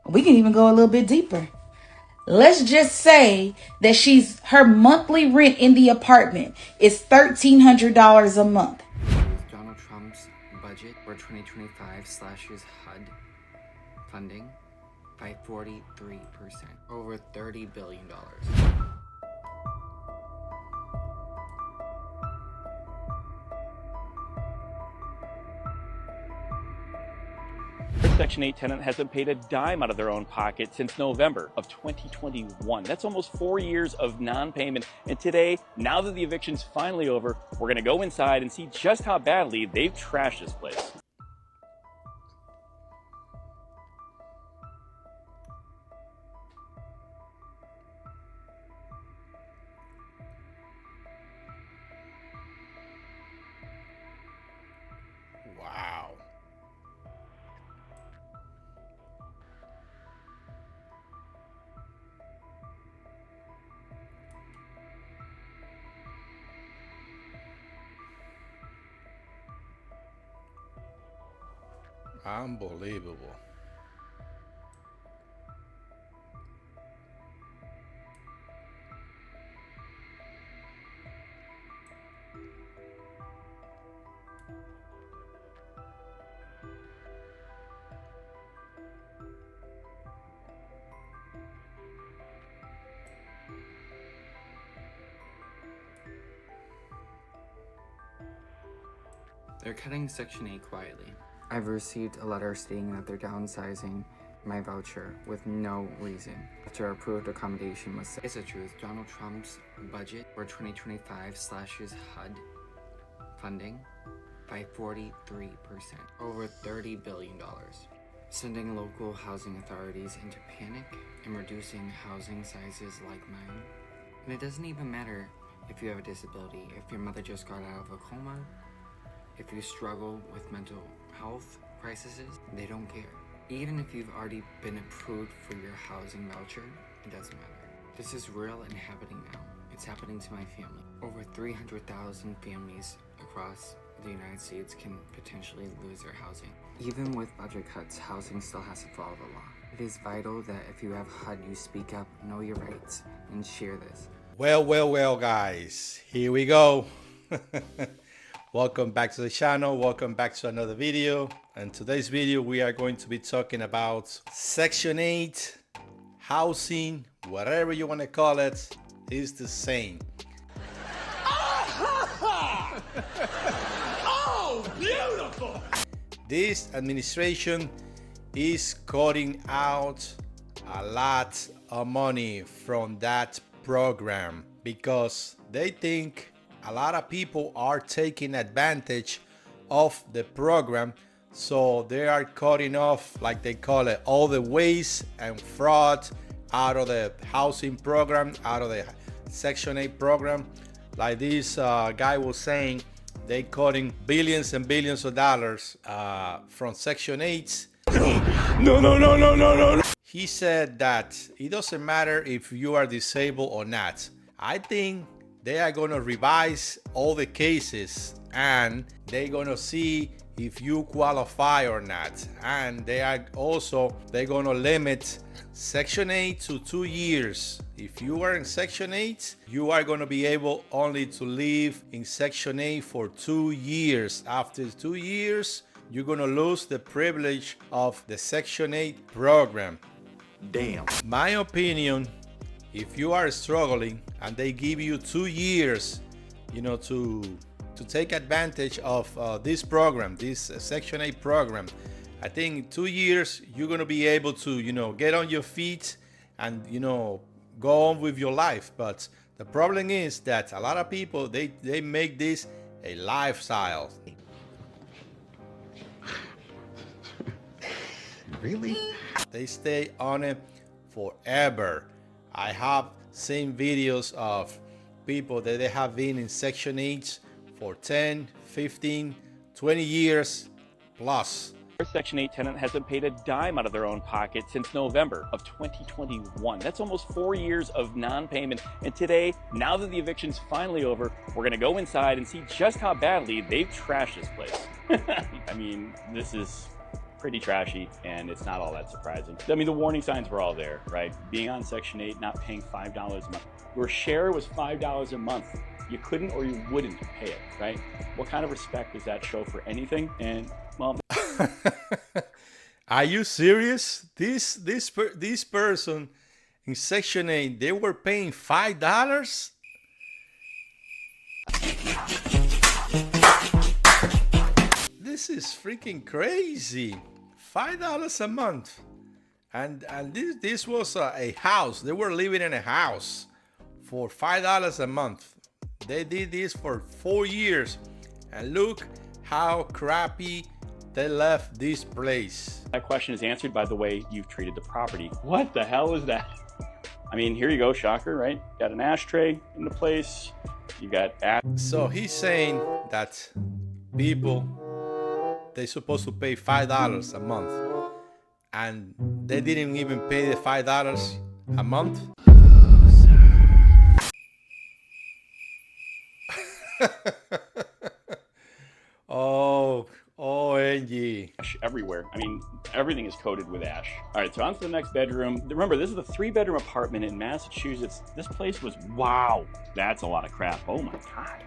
We can even go a little bit deeper. Let's just say that her monthly rent in the apartment is $1,300 a month. Donald Trump's budget for 2025 slashes HUD funding by 43%, over $30 billion. Section 8 tenant hasn't paid a dime out of their own pocket since November of 2021. That's almost 4 years of non-payment. And today, now that the eviction's finally over, we're gonna go inside and see just how badly they've trashed this place. Wow. Unbelievable. They're cutting Section 8 quietly. I've received a letter stating that they're downsizing my voucher with no reason. After approved accommodation was It's the truth. Donald Trump's budget for 2025 slashes HUD funding by 43%, over $30 billion, sending local housing authorities into panic and reducing housing sizes like mine. And it doesn't even matter if you have a disability, if your mother just got out of a coma, if you struggle with mental health crises, they don't care. Even if you've already been approved for your housing voucher, it doesn't matter. This is real and happening now. It's happening to my family. Over 300,000 families across the United States can potentially lose their housing. Even with budget cuts, housing still has to follow the law. It is vital that if you have HUD, you speak up, know your rights, and share this. Well, guys, here we go. Welcome back to the channel. Welcome back to another video. In today's video, we are going to be talking about Section 8 housing, whatever you want to call it, is the same. Oh, beautiful! This administration is cutting out a lot of money from that program because they think a lot of people are taking advantage of the program, so they are cutting off, like they call it, all the waste and fraud out of the housing program, out of the Section 8 program. Like this guy was saying, they cutting billions and billions of dollars from Section 8. No. He said that it doesn't matter if you are disabled or not. I think they are going to revise all the cases and they're going to see if you qualify or not. And they're going to limit Section 8 to 2 years. If you are in Section 8, you are going to be able only to live in Section 8 for 2 years. After 2 years, you're going to lose the privilege of the Section 8 program. Damn. My opinion, if you are struggling and they give you 2 years, to take advantage of this program, this Section 8 program, I think in 2 years you're going to be able to, get on your feet and, go on with your life. But the problem is that a lot of people, they make this a lifestyle. Really? They stay on it forever. I have seen videos of people that they have been in Section 8 for 10, 15, 20 years plus. Section 8 tenant hasn't paid a dime out of their own pocket since November of 2021. That's almost 4 years of non-payment. And today, now that the eviction's finally over, we're gonna go inside and see just how badly they've trashed this place. I mean, this is pretty trashy, and it's not all that surprising. I mean, the warning signs were all there, right? Being on Section 8, not paying $5 a month. Your share was $5 a month. You couldn't or you wouldn't pay it, right? What kind of respect does that show for anything? And, well... Are you serious? This person in Section 8, they were paying $5? This is freaking crazy. $5 a month. And this was a house. They were living in a house for $5 a month. They did this for 4 years. And look how crappy they left this place. That question is answered by the way you've treated the property. What the hell is that? I mean, here you go, shocker, right? Got an ashtray in the place. You got ash. So he's saying that people, they're supposed to pay $5 a month, and they didn't even pay the $5 a month. Oh, OMG. Ash everywhere. I mean, everything is coated with ash. All right, so on to the next bedroom. Remember, this is a 3-bedroom apartment in Massachusetts. This place was, wow, that's a lot of crap. Oh my God.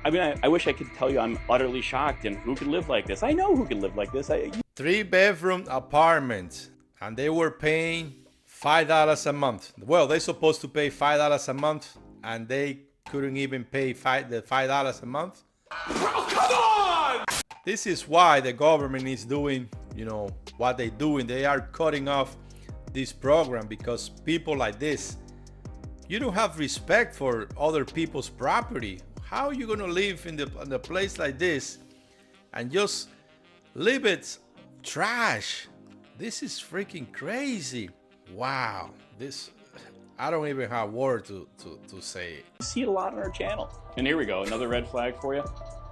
I mean, I wish I could tell you I'm utterly shocked and who could live like this. I know who could live like this. 3-bedroom apartment, and they were paying $5 a month. Well, they're supposed to pay $5 a month, and they couldn't even pay the $5 a month. Oh, come on! This is why the government is doing, what they're doing. They are cutting off this program because people like this, you don't have respect for other people's property. How are you going to live in a place like this and just leave it trash? This is freaking crazy. Wow. I don't even have words to say it. You see it a lot on our channel. And here we go, another red flag for you.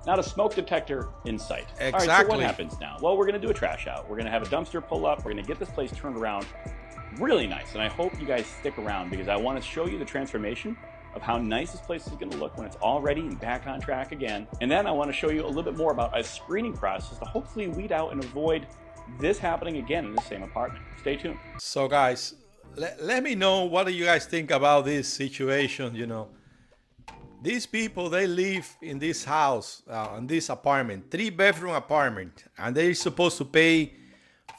Not a smoke detector in sight. Exactly. All right, so what happens now? Well, we're going to do a trash out. We're going to have a dumpster pull up. We're going to get this place turned around really nice. And I hope you guys stick around because I want to show you the transformation of how nice this place is going to look when it's all ready and back on track again. And then I want to show you a little bit more about a screening process to hopefully weed out and avoid this happening again in the same apartment. Stay tuned. So guys, let me know, what do you guys think about this situation? These people, they live in this house, in this apartment, 3-bedroom apartment, and they're supposed to pay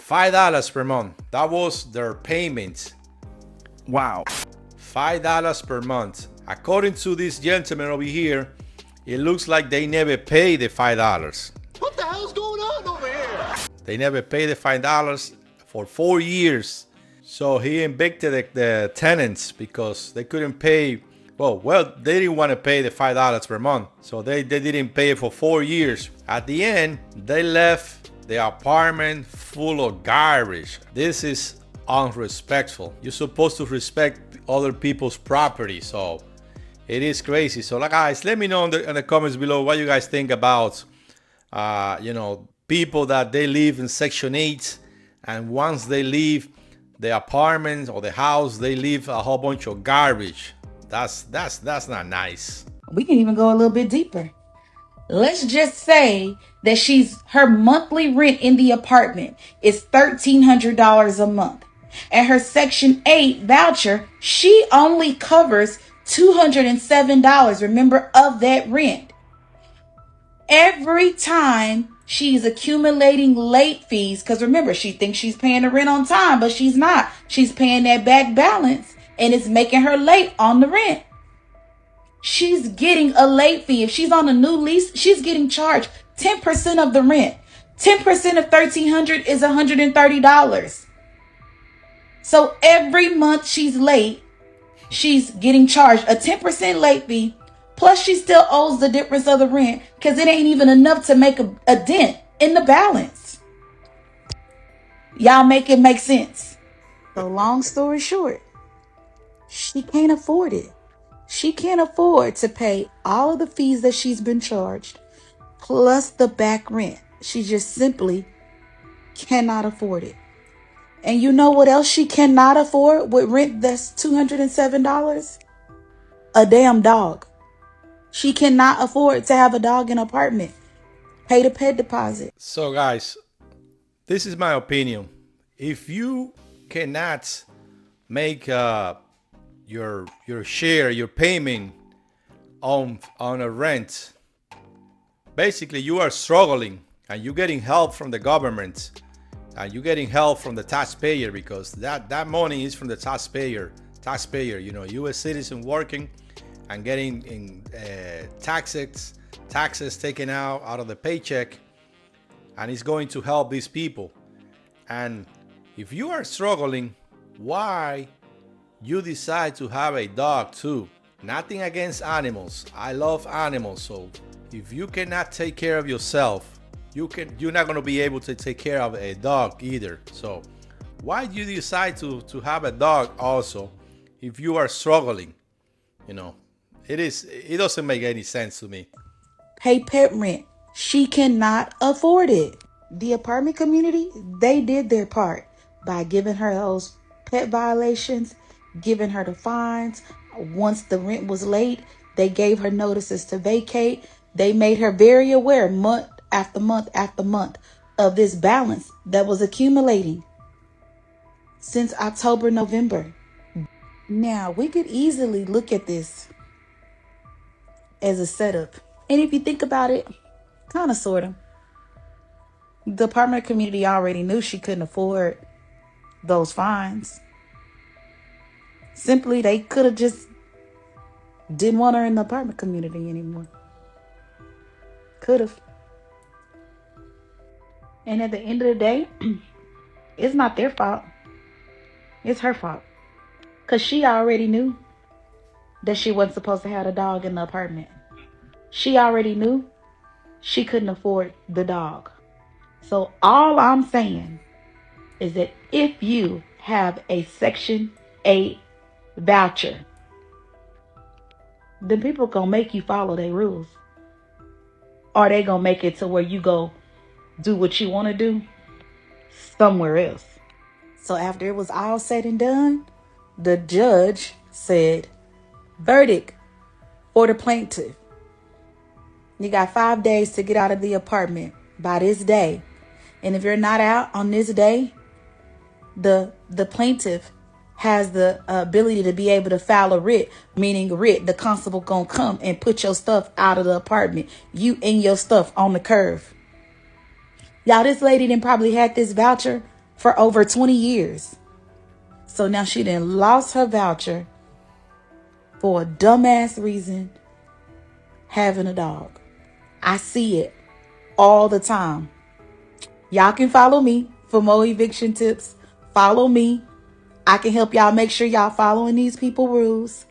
$5 per month. That was their payment. Wow. $5 per month. According to this gentleman over here, it looks like they never pay the $5. What the hell's going on over here? They never pay the $5 for 4 years. So he evicted the tenants because they couldn't pay. Well, they didn't want to pay the $5 per month. So they didn't pay it for 4 years. At the end, they left the apartment full of garbage. This is unrespectful. You're supposed to respect other people's property. So it is crazy. So guys, let me know in the comments below what you guys think about, people that they live in Section 8, and once they leave the apartment or the house, they leave a whole bunch of garbage. That's not nice. We can even go a little bit deeper. Let's just say that her monthly rent in the apartment is $1,300 a month. And her Section 8 voucher, she only covers $207, remember, of that rent. Every time she's accumulating late fees, because remember, she thinks she's paying the rent on time, but she's not. She's paying that back balance, and it's making her late on the rent. She's getting a late fee. If she's on a new lease, she's getting charged 10% of the rent. 10% of $1,300 is $130. So every month she's late, she's getting charged a 10% late fee. Plus she still owes the difference of the rent because it ain't even enough to make a dent in the balance. Y'all make it make sense. So long story short, she can't afford it. She can't afford to pay all of the fees that she's been charged, plus the back rent. She just simply cannot afford it. And you know what else she cannot afford with rent that's $207? A damn dog. She cannot afford to have a dog in an apartment. Pay the pet deposit. So guys, This is my opinion. If you cannot make your share, your payment on a rent, basically you are struggling and you're getting help from the government and you're getting help from the taxpayer, because that money is from the taxpayer, you know, U.S. citizen working and getting in taxes taken out of the paycheck, and it's going to help these people. And if you are struggling, why you decide to have a dog too? Nothing against animals, I love animals. So if you cannot take care of yourself, you're not going to be able to take care of a dog either. So why do you decide to have a dog also if you are struggling? You know, it doesn't make any sense to me. Pay pet rent. She cannot afford it. The apartment community, they did their part by giving her those pet violations, giving her the fines. Once the rent was late, they gave her notices to vacate. They made her very aware month after month after month of this balance that was accumulating since October, November. Now, we could easily look at this as a setup. And if you think about it, kind of, sort of, the apartment community already knew she couldn't afford those fines. Simply, they could have just didn't want her in the apartment community anymore. Could have. And at the end of the day, it's not their fault. It's her fault. Because she already knew that she wasn't supposed to have a dog in the apartment. She already knew she couldn't afford the dog. So all I'm saying is that if you have a Section 8 voucher, then people gonna make you follow their rules. Or they gonna make it to where you go do what you want to do somewhere else. So after it was all said and done, the judge said, verdict for the plaintiff. You got 5 days to get out of the apartment by this day. And if you're not out on this day, the plaintiff has the ability to be able to file a writ, meaning writ, the constable gonna come and put your stuff out of the apartment. You and your stuff on the curve. Y'all, this lady done probably had this voucher for over 20 years. So now she done lost her voucher for a dumbass reason, having a dog. I see it all the time. Y'all can follow me for more eviction tips. Follow me. I can help y'all make sure y'all following these people rules.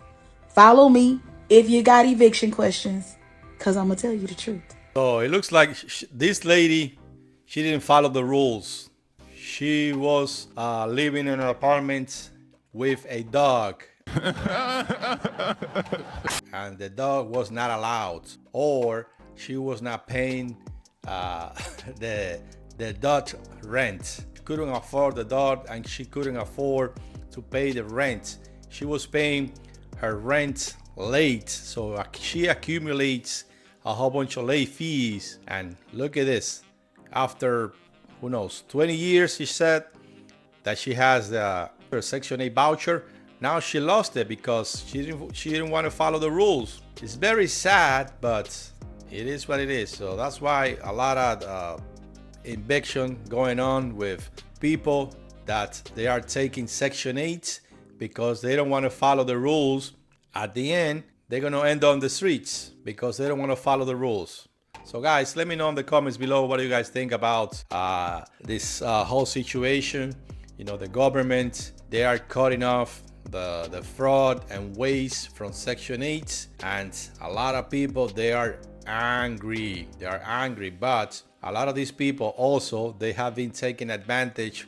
Follow me if you got eviction questions, because I'm going to tell you the truth. So it looks like this lady, she didn't follow the rules. She was living in an apartment with a dog. And the dog was not allowed, or she was not paying the dog rent. Couldn't afford the dog, and she couldn't afford to pay the rent. She was paying her rent late, so she accumulates a whole bunch of late fees. And look at this, after who knows 20 years, she said that she has her Section 8 voucher. Now she lost it because she didn't want to follow the rules. It's very sad, but it is what it is. So that's why a lot of eviction going on with people that they are taking Section 8 because they don't want to follow the rules. At the end, they're going to end on the streets because they don't want to follow the rules. So guys, let me know in the comments below what do you guys think about this whole situation. You know, the government, they are cutting off the fraud and waste from Section 8, and a lot of people, they are angry. But a lot of these people also, they have been taking advantage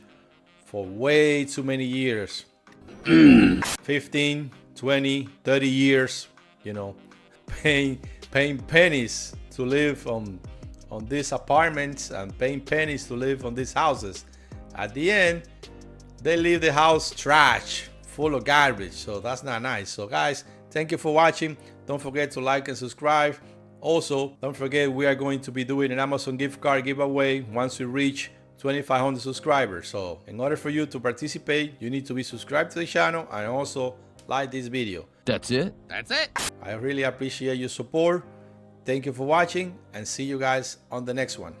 for way too many years. 15, 20, 30 years, you know, paying pennies to live on these apartments and paying pennies to live on these houses. At the end, they leave the house trash, full of garbage. So that's not nice. So guys, thank you for watching. Don't forget to like and subscribe. Also, don't forget we are going to be doing an Amazon gift card giveaway once we reach 2,500 subscribers. So in order for you to participate, you need to be subscribed to the channel and also like this video. That's it? That's it. I really appreciate your support. Thank you for watching and see you guys on the next one.